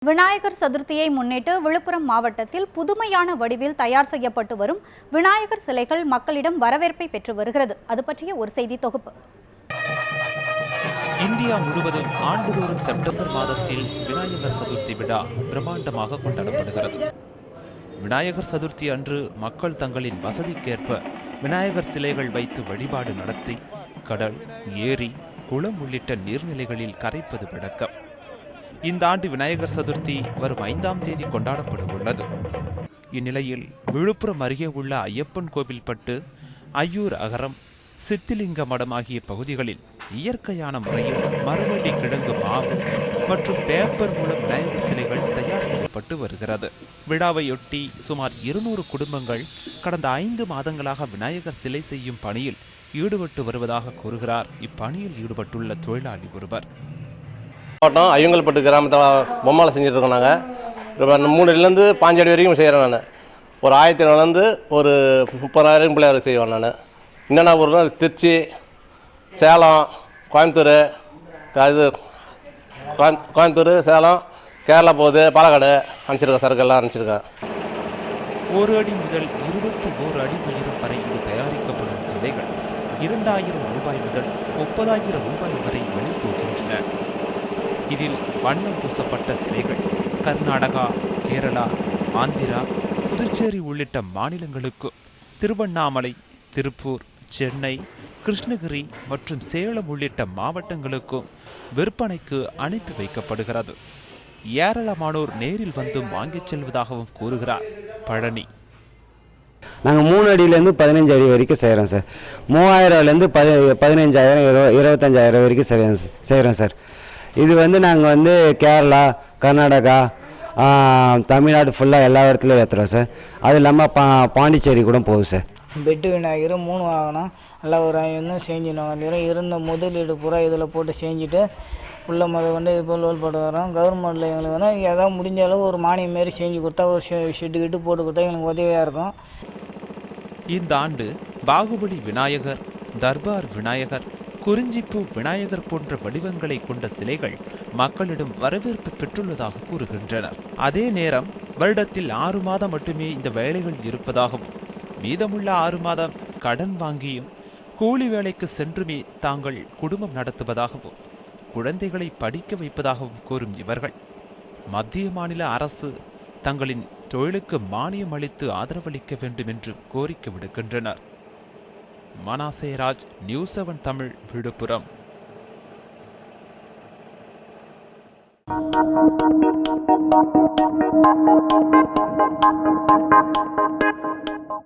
விநாயகர் சதுர்த்தியை முன்னிட்டு விழுப்புரம் மாவட்டத்தில் புதுமையான வடிவில் தயார் செய்யப்பட்டு வரும் விநாயகர் சிலைகள் மக்களிடம் வரவேற்பை பெற்று வருகிறது. அது பற்றிய ஒரு செய்தி தொகுப்பு. இந்தியா முழுவதும் ஆண்டுதோறும் செப்டம்பர் மாதத்தில் விநாயகர் சதுர்த்தி விழா பிரம்மாண்டமாக கொண்டாடப்படுகிறது. விநாயகர் சதுர்த்தி அன்று மக்கள் தங்களின் வசதிக்கேற்ப விநாயகர் சிலைகள் வைத்து வழிபாடு நடத்தி கடல், ஏரி, குளம் உள்ளிட்ட நீர்நிலைகளில் கரைப்பது வழக்கம். இந்த ஆண்டு விநாயகர் சதுர்த்தி வரும் 5ஆம் தேதி கொண்டாடப்பட உள்ளது. இந்நிலையில் விழுப்புரம் அருகே உள்ள ஐயப்பன் கோவில்பட்டு, ஐயூர் அகரம், சித்திலிங்க மடம் ஆகிய பகுதிகளில் இயற்கையான முறையில் மரவள்ளி கிழங்கு மாவு மற்றும் பேப்பர் மூலம் விநாயகர் சிலைகள் தயார் செய்யப்பட்டு வருகிறது. விழாவையொட்டி சுமார் 200 குடும்பங்கள் கடந்த 5 மாதங்களாக விநாயகர் சிலை செய்யும் பணியில் ஈடுபட்டு வருவதாக கூறுகிறார் இப்பணியில் ஈடுபட்டுள்ள தொழிலாளி ஒருவர். மாவட்டம் ஐயங்கல்பட்டு கிராமத்தில் பொம்மாலை செஞ்சுட்டு இருக்கோம். நாங்கள் 3 அடியிலேருந்து 5 அடி வரைக்கும் செய்கிறேன். நான் ஒரு 1000 ஒரு 30,000 பிள்ளையார் செய்வேன். நான் என்னென்ன ஊர்னா திருச்சி, சேலம், கோயம்புத்தூர், கோயம்புத்தூர், சேலம், கேரளா போகுது, பாலக்காடு அனுப்பிச்சிருக்கேன். சரக்கெல்லாம் அனுப்பிச்சிருக்கேன். 1 அடி முதல் 21 அடி உயரம் வரை இது தயாரிக்கப்படும் சிலைகள் 2000 ரூபாய் முதல் 30,000 ரூபாய் வரை விலை போகின்றன. இதில் வண்ணம் பூசப்பட்ட சிலைகள் கர்நாடகா, கேரளா, ஆந்திரா, புதுச்சேரி உள்ளிட்ட மாநிலங்களுக்கு, திருவண்ணாமலை, திருப்பூர், சென்னை, கிருஷ்ணகிரி மற்றும் சேலம் உள்ளிட்ட மாவட்டங்களுக்கும் விற்பனைக்கு அனுப்பி வைக்கப்படுகிறது. ஏராளமானோர் நேரில் வந்தும் வாங்கிச் செல்வதாகவும் கூறுகிறார் பழனி. நாங்கள் 3 அடியிலேருந்து 15 அடி வரைக்கும் செய்கிறோம் சார். 3000லேருந்து 15,000, 25,000 வரைக்கும் செய்கிறோம் சார். இது நாங்கள் கேரளா, கர்நாடகா, தமிழ்நாடு ஃபுல்லாக எல்லா இடத்துலையும் ஏற்றுறோம் சார். அது இல்லாமல் பாண்டிச்சேரி கூட போகுது சார். பெட்டு விநாயகர் 3 வாங்கினோம். நல்லா ஒரு இன்னும் செஞ்சினோம். இருந்த முதலீடு பூரா இதில் போட்டு செஞ்சுட்டு உள்ள கொண்டு இது போல் போட்டு வரோம். கவர்மெண்ட்டில் எங்களுக்கு ஏதாவது முடிஞ்ச அளவு ஒரு மானியம் மாரி செஞ்சு கொடுத்தா, ஒரு ஷெட்டு கிட்டு போட்டு கொடுத்தா எங்களுக்கு உதவியாக இருக்கும். இந்த ஆண்டு பாகுபலி விநாயகர், தர்பார் விநாயகர், குறிஞ்சிப்பூ விநாயகர் போன்ற வடிவங்களை கொண்ட சிலைகள் மக்களிடம் வரவேற்பு பெற்றுள்ளதாக கூறுகின்றனர். அதே நேரம் வருடத்தில் 6 மாதம் மட்டுமே இந்த வேலைகள் இருப்பதாகவும், மீதமுள்ள 6 மாதம் கடன் வாங்கியும் கூலி வேலைக்கு சென்றுமே தாங்கள் குடும்பம் நடத்துவதாகவும், குழந்தைகளை படிக்க வைப்பதாகவும் கூறும் இவர்கள் மத்திய மாநில அரசு தங்களின் தொழிலுக்கு மானியம் அளித்து ஆதரவளிக்க வேண்டும் என்று கோரிக்கை விடுக்கின்றனர். மனாசேராஜ், நியூஸ் 7 தமிழ், விழுப்புரம்.